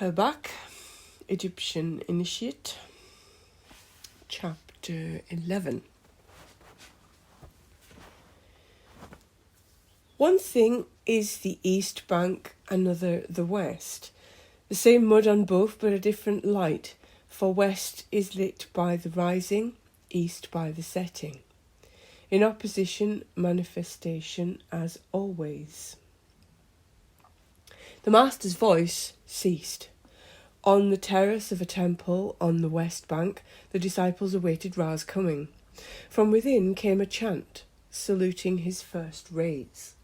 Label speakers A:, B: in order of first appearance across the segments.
A: Her Bak Egyptian Initiate, Chapter 11. One thing is the east bank, another the west. The same mud on both, but a different light, for west is lit by the rising, east by the setting. In opposition, manifestation as always. The master's voice ceased. On the terrace of a temple on the west bank, the disciples awaited Ra's coming. From within came a chant, saluting his first rays.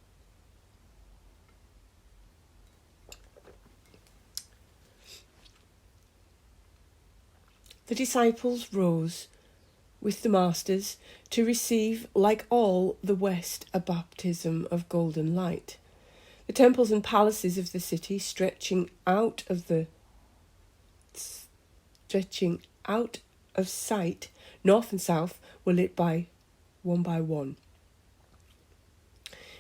A: The disciples rose with the masters to receive, like all the west, a baptism of golden light. The temples and palaces of the city stretching out of sight, north and south, were lit by one.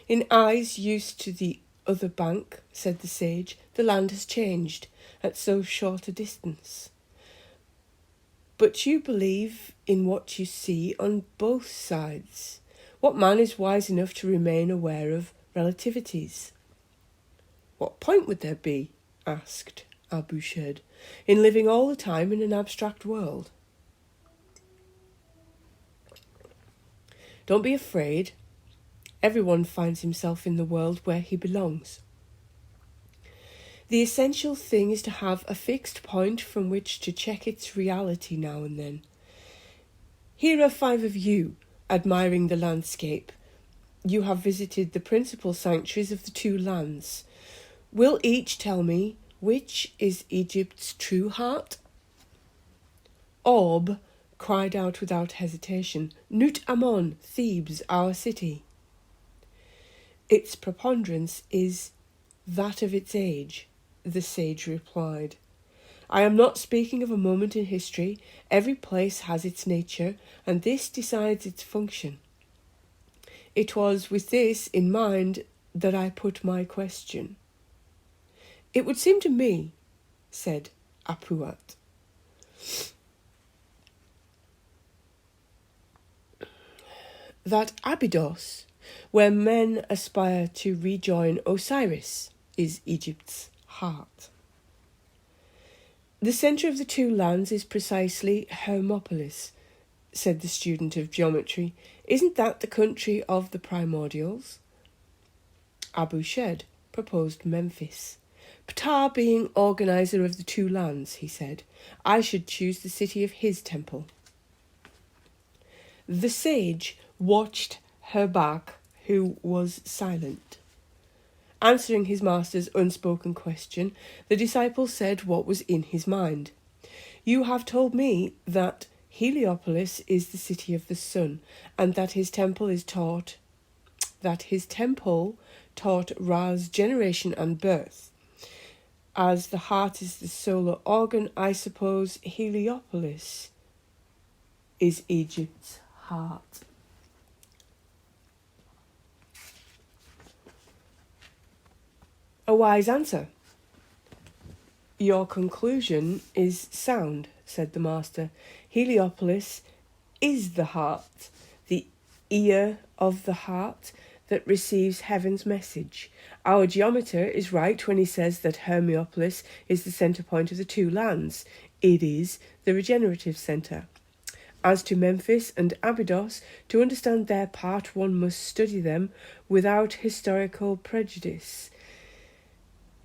A: In eyes used to the other bank, said the sage, the land has changed at so short a distance. But you believe in what you see on both sides. What man is wise enough to remain aware of relativities? What point would there be, asked Abu Shad, in living all the time in an abstract world? Don't be afraid. Everyone finds himself in the world where he belongs. The essential thing is to have a fixed point from which to check its reality now and then. Here are 5 of you, admiring the landscape. You have visited the principal sanctuaries of the 2 lands. Will each tell me which is Egypt's true heart? Orb cried out without hesitation, Nut Ammon, Thebes, our city. Its preponderance is that of its age, the sage replied. I am not speaking of a moment in history. Every place has its nature, and this decides its function. It was with this in mind that I put my question. It would seem to me, said Apuat, that Abydos, where men aspire to rejoin Osiris, is Egypt's heart. The centre of the 2 lands is precisely Hermopolis, said the student of geometry. Isn't that the country of the primordials? Abu Shad proposed Memphis. Ptah being organiser of the 2 lands, he said, I should choose the city of his temple. The sage watched Her Bak, who was silent. Answering his master's unspoken question, the disciple said what was in his mind. You have told me that Heliopolis is the city of the sun, and that his temple taught Ra's generation and birth. As the heart is the solar organ, I suppose Heliopolis is Egypt's heart. A wise answer. Your conclusion is sound, said the master. Heliopolis is the heart, the ear of the heart that receives heaven's message. Our geometer is right when he says that Hermopolis is the centre point of the 2 lands. It is the regenerative centre. As to Memphis and Abydos, to understand their part one must study them without historical prejudice.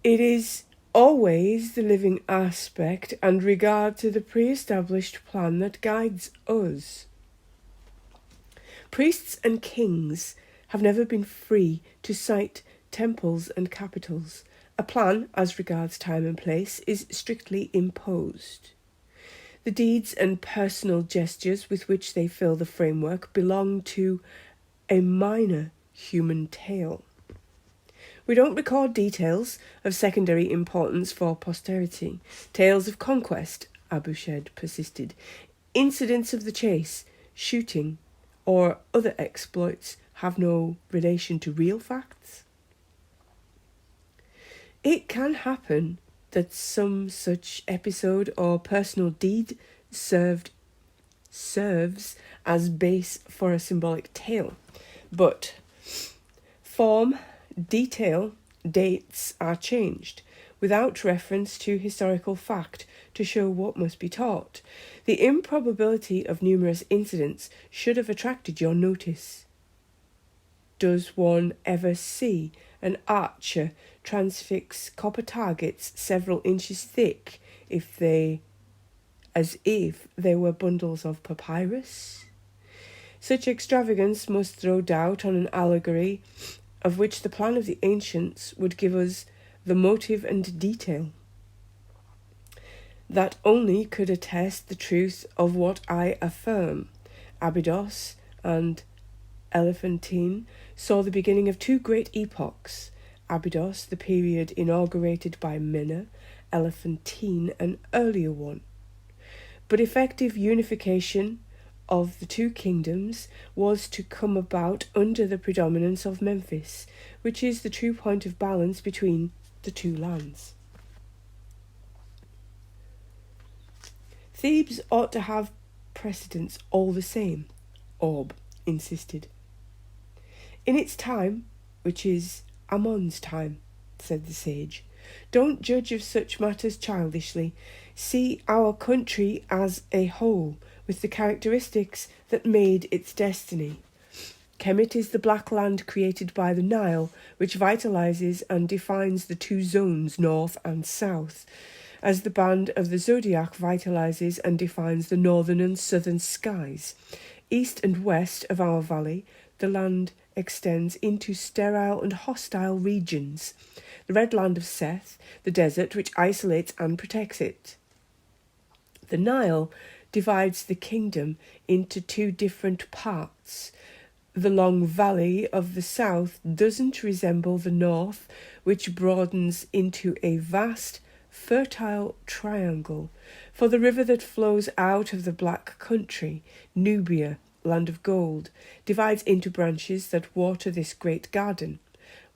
A: It is always the living aspect and regard to the pre-established plan that guides us. Priests and kings have never been free to cite temples and capitals. A plan, as regards time and place, is strictly imposed. The deeds and personal gestures with which they fill the framework belong to a minor human tale. We don't record details of secondary importance for posterity. Tales of conquest, Abu Shad persisted. Incidents of the chase, shooting, or other exploits have no relation to real facts. It can happen that some such episode or personal deed serves as base for a symbolic tale. But form, detail, dates are changed, without reference to historical fact to show what must be taught. The improbability of numerous incidents should have attracted your notice. Does one ever see an archer transfix copper targets several inches thick as if they were bundles of papyrus? Such extravagance must throw doubt on an allegory of which the plan of the ancients would give us the motive and detail. That only could attest the truth of what I affirm. Abydos and Elephantine saw the beginning of two great epochs. Abydos, the period inaugurated by Minna; Elephantine, an earlier one. But effective unification of the two kingdoms was to come about under the predominance of Memphis, which is the true point of balance between the two lands. Thebes ought to have precedence all the same, Orb insisted. In its time, which is Ammon's time, said the sage. Don't judge of such matters childishly. See our country as a whole, with the characteristics that made its destiny. Kemet is the black land created by the Nile, which vitalizes and defines the two zones, north and south, as the band of the zodiac vitalizes and defines the northern and southern skies. East and west of our valley, the land extends into sterile and hostile regions. The red land of Seth, the desert which isolates and protects it. The Nile divides the kingdom into two different parts. The long valley of the south doesn't resemble the north, which broadens into a vast, fertile triangle. For the river that flows out of the Black Country, Nubia, land of gold, divides into branches that water this great garden.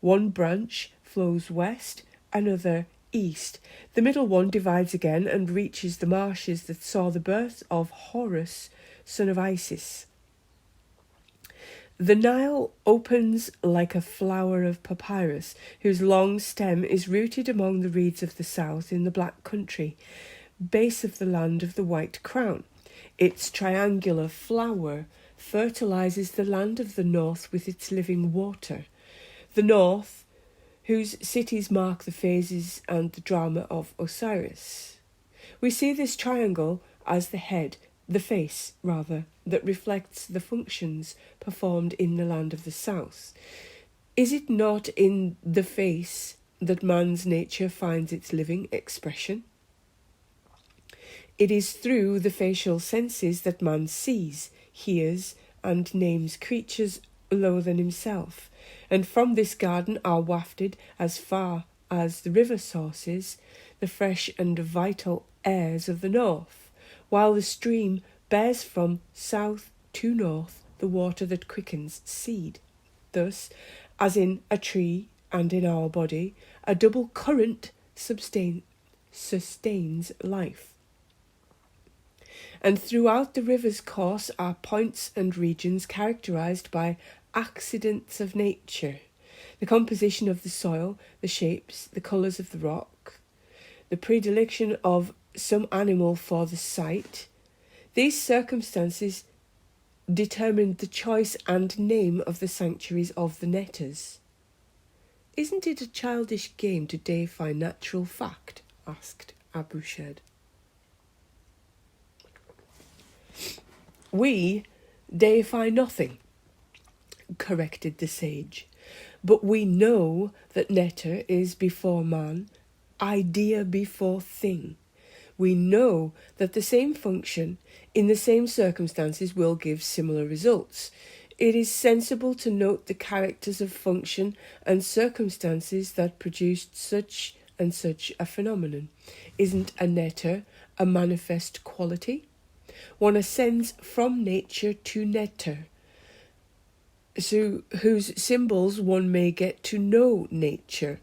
A: One branch flows west, another east. The middle one divides again and reaches the marshes that saw the birth of Horus, son of Isis. The Nile opens like a flower of papyrus, whose long stem is rooted among the reeds of the south in the Black Country, base of the land of the White Crown. Its triangular flower fertilizes the land of the north with its living water. The north, whose cities mark the phases and the drama of Osiris. We see this triangle as the face, that reflects the functions performed in the land of the south. Is it not in the face that man's nature finds its living expression? It is through the facial senses that man sees, hears, and names creatures lower than himself, and from this garden are wafted, as far as the river sources, the fresh and vital airs of the north, while the stream bears from south to north the water that quickens seed. Thus, as in a tree and in our body, a double current sustains life. And throughout the river's course are points and regions characterized by accidents of nature, the composition of the soil, the shapes, the colours of the rock, the predilection of some animal for the site. These circumstances determined the choice and name of the sanctuaries of the netters. Isn't it a childish game to deify natural fact? Asked Abushed. We deify nothing, corrected the sage, but we know that netter is before man, idea before thing. We know that the same function in the same circumstances will give similar results. It is sensible to note the characters of function and circumstances that produced such and such a phenomenon. Isn't a netter a manifest quality? One ascends from nature to netter, so whose symbols one may get to know nature.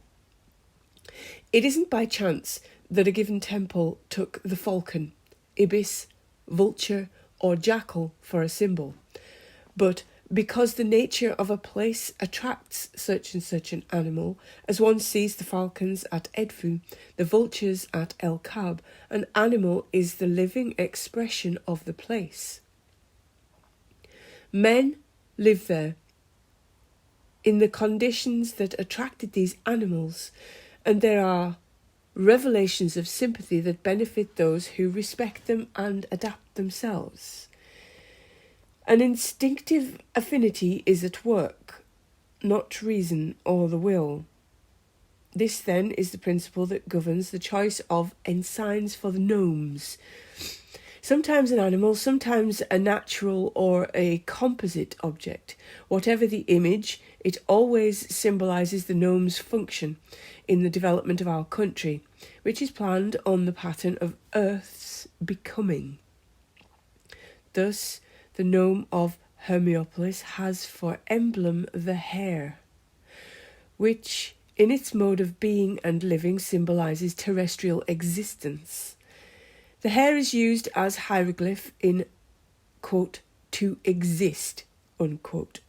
A: It isn't by chance that a given temple took the falcon, ibis, vulture, or jackal for a symbol, but because the nature of a place attracts such and such an animal, as one sees the falcons at Edfu, the vultures at El Kab, an animal is the living expression of the place. Men live there in the conditions that attracted these animals, and there are revelations of sympathy that benefit those who respect them and adapt themselves. An instinctive affinity is at work, not reason or the will. This, then, is the principle that governs the choice of ensigns for the gnomes. Sometimes an animal, sometimes a natural or a composite object. Whatever the image, it always symbolises the gnome's function in the development of our country, which is planned on the pattern of Earth's becoming. Thus, the gnome of Hermopolis has for emblem the hare, which in its mode of being and living symbolises terrestrial existence. The hare is used as hieroglyph in, quote, to exist, unquote.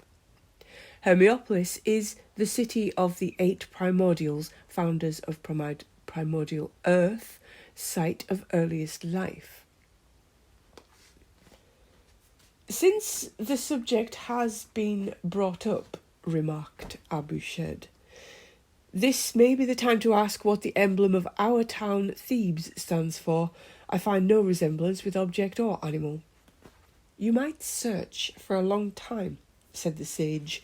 A: Hermopolis is the city of the 8 primordials, founders of primordial earth, site of earliest life. Since the subject has been brought up, remarked Abu Shed, this may be the time to ask what the emblem of our town, Thebes, stands for. I find no resemblance with object or animal. You might search for a long time, said the sage.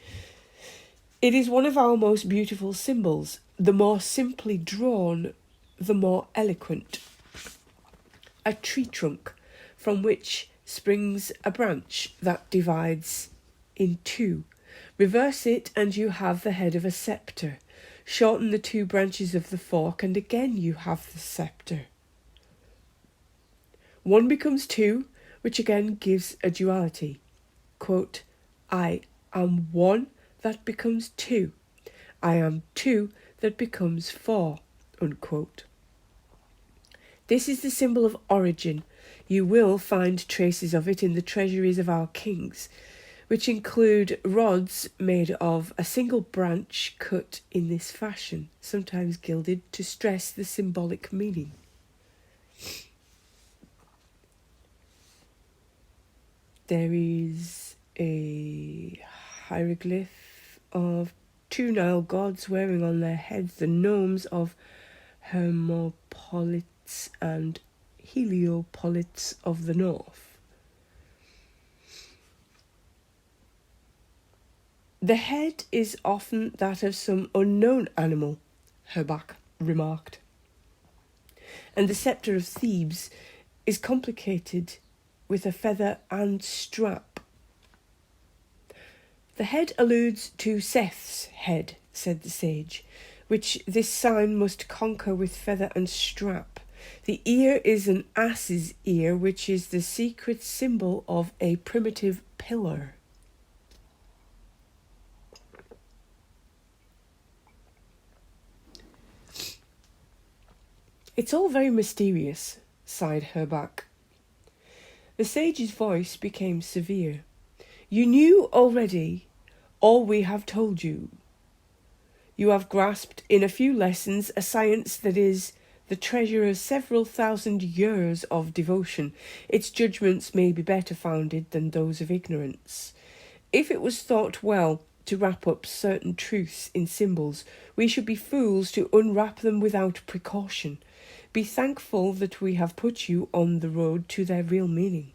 A: It is one of our most beautiful symbols. The more simply drawn, the more eloquent. A tree trunk from which springs a branch that divides in 2. Reverse it and you have the head of a sceptre. Shorten the 2 branches of the fork and again you have the sceptre. 1 becomes 2, which again gives a duality. Quote, I am 1 that becomes 2. I am 2 that becomes 4. Unquote. This is the symbol of origin. You will find traces of it in the treasuries of our kings, which include rods made of a single branch cut in this fashion, sometimes gilded to stress the symbolic meaning. There is a hieroglyph of 2 Nile gods wearing on their heads the gnomes of Hermopolis and Heliopolis of the north. The head is often that of some unknown animal, Her Bak remarked, and the sceptre of Thebes is complicated with a feather and strap. The head alludes to Seth's head, said the sage, which this sign must conquer with feather and strap. The ear is an ass's ear, which is the secret symbol of a primitive pillar. It's all very mysterious, sighed Her Bak. The sage's voice became severe. You knew already all we have told you. You have grasped in a few lessons a science that is the treasure of several thousand years of devotion. Its judgments may be better founded than those of ignorance. If it was thought well to wrap up certain truths in symbols, we should be fools to unwrap them without precaution. Be thankful that we have put you on the road to their real meaning.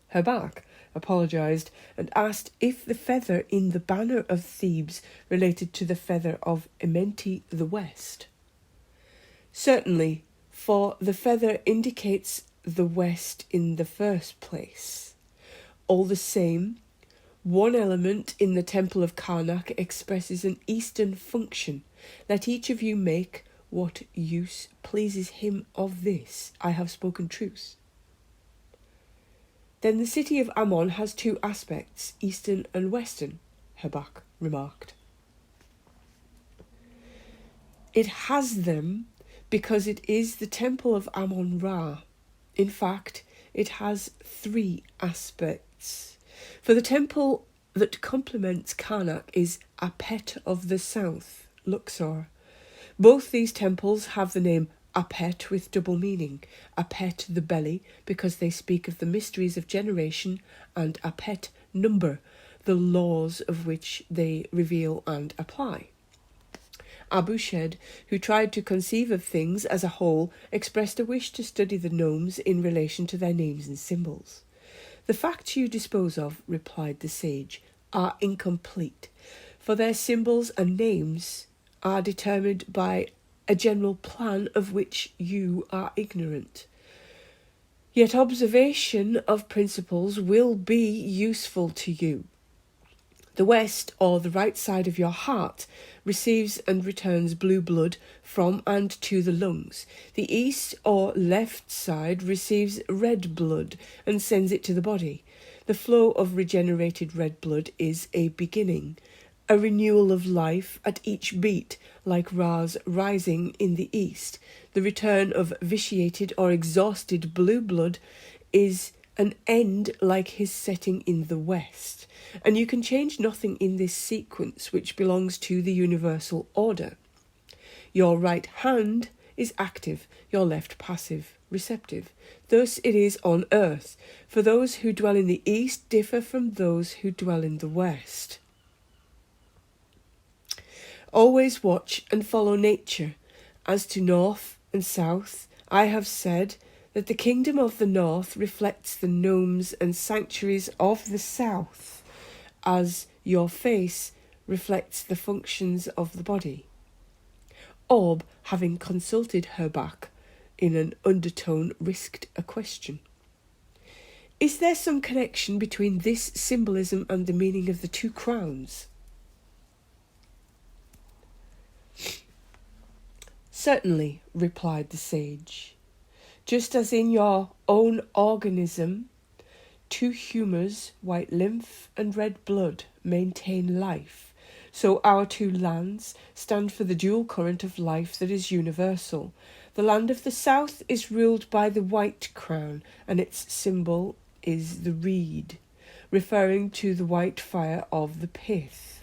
A: Her Bak apologised and asked if the feather in the banner of Thebes related to the feather of Amenti the West. Certainly, for the feather indicates the West in the first place. All the same, one element in the temple of Karnak expresses an Eastern function. Let each of you make what use pleases him of this. I have spoken truth. Then the city of Ammon has 2 aspects, Eastern and Western, Her Bak remarked. It has them because it is the temple of Amun-Ra. In fact, it has 3 aspects. For the temple that complements Karnak is Apet of the South, Luxor. Both these temples have the name Apet with double meaning. Apet, the belly, because they speak of the mysteries of generation, and Apet, number, the laws of which they reveal and apply. Abu-Shed, who tried to conceive of things as a whole, expressed a wish to study the gnomes in relation to their names and symbols. The facts you dispose of, replied the sage, are incomplete, for their symbols and names are determined by a general plan of which you are ignorant. Yet observation of principles will be useful to you. The west, or the right side of your heart, receives and returns blue blood from and to the lungs. The east, or left side, receives red blood and sends it to the body. The flow of regenerated red blood is a beginning, a renewal of life at each beat, like Ra's rising in the east. The return of vitiated or exhausted blue blood is an end like his setting in the west, and you can change nothing in this sequence which belongs to the universal order. Your right hand is active, your left passive, receptive. Thus it is on earth, for those who dwell in the east differ from those who dwell in the west. Always watch and follow nature. As to north and south, I have said that the kingdom of the north reflects the gnomes and sanctuaries of the south, as your face reflects the functions of the body. Orb, having consulted Her Bak in an undertone, risked a question. Is there some connection between this symbolism and the meaning of the 2 crowns? Certainly, replied the sage. Just as in your own organism, 2 humours, white lymph and red blood, maintain life, so our 2 lands stand for the dual current of life that is universal. The land of the south is ruled by the white crown, and its symbol is the reed, referring to the white fire of the pith.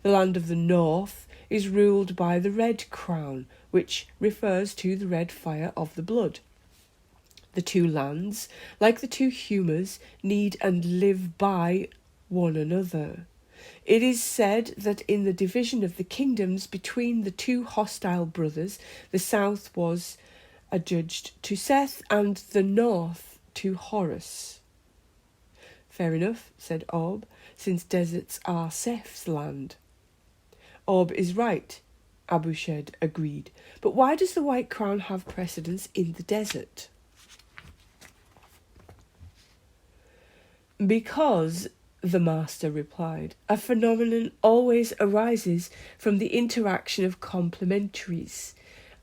A: The land of the north is ruled by the red crown, which refers to the red fire of the blood. The 2 lands, like the 2 humours, need and live by one another. It is said that in the division of the kingdoms between the 2 hostile brothers, the south was adjudged to Seth and the north to Horus. Fair enough, said Orb, since deserts are Seth's land. Orb is right, Abu-Shed agreed, but why does the white crown have precedence in the desert? Because, the master replied, a phenomenon always arises from the interaction of complementaries.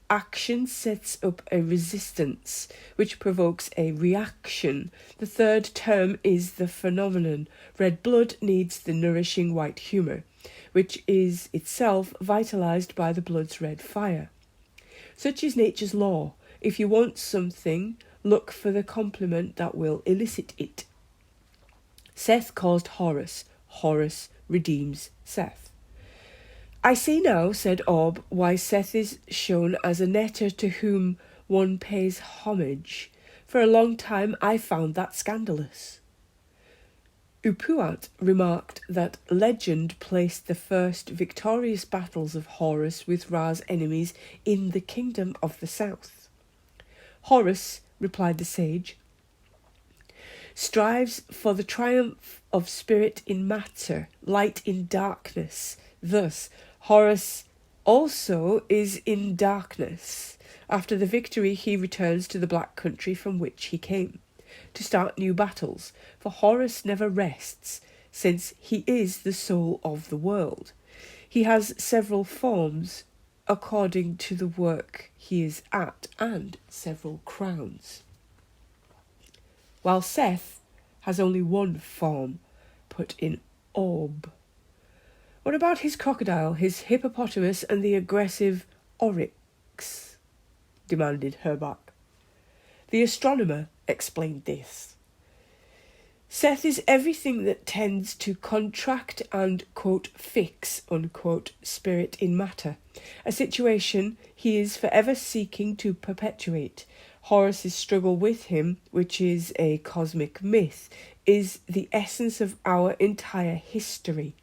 A: Action sets up a resistance, which provokes a reaction. The third term is the phenomenon. Red blood needs the nourishing white humour, which is itself vitalised by the blood's red fire. Such is nature's law. If you want something, look for the complement that will elicit it. Seth caused Horus. Horus redeems Seth. I see now, said Orb, why Seth is shown as a netter to whom one pays homage. For a long time I found that scandalous. Upuat remarked that legend placed the first victorious battles of Horus with Ra's enemies in the kingdom of the south. Horus, replied the sage, strives for the triumph of spirit in matter, light in darkness. Thus, Horus also is in darkness. After the victory, he returns to the black country from which he came, to start new battles, for Horus never rests, since he is the soul of the world. He has several forms, according to the work he is at, and several crowns, while Seth has only one form, put in Orb. What about his crocodile, his hippopotamus, and the aggressive oryx? demanded Her Bak. The astronomer explained this. Seth is everything that tends to contract and, quote, fix, unquote, spirit in matter, a situation he is forever seeking to perpetuate. Horus's struggle with him, which is a cosmic myth, is the essence of our entire history.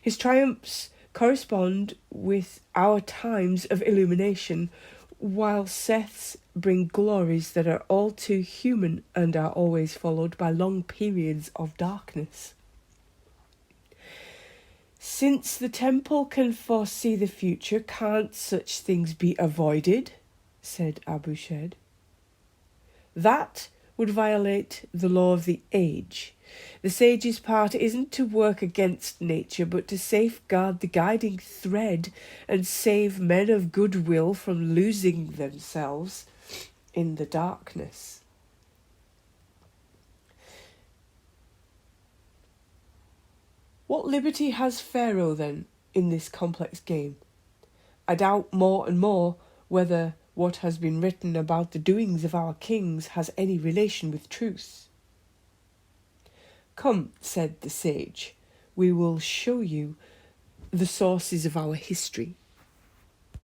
A: His triumphs correspond with our times of illumination, while Seth's bring glories that are all too human and are always followed by long periods of darkness. Since the temple can foresee the future, can't such things be avoided? Said Abushad. That would violate the law of the age. The sage's part isn't to work against nature, but to safeguard the guiding thread and save men of goodwill from losing themselves in the darkness. What liberty has Pharaoh, then, in this complex game? I doubt more and more whether what has been written about the doings of our kings has any relation with truth. Come, said the sage, we will show you the sources of our history.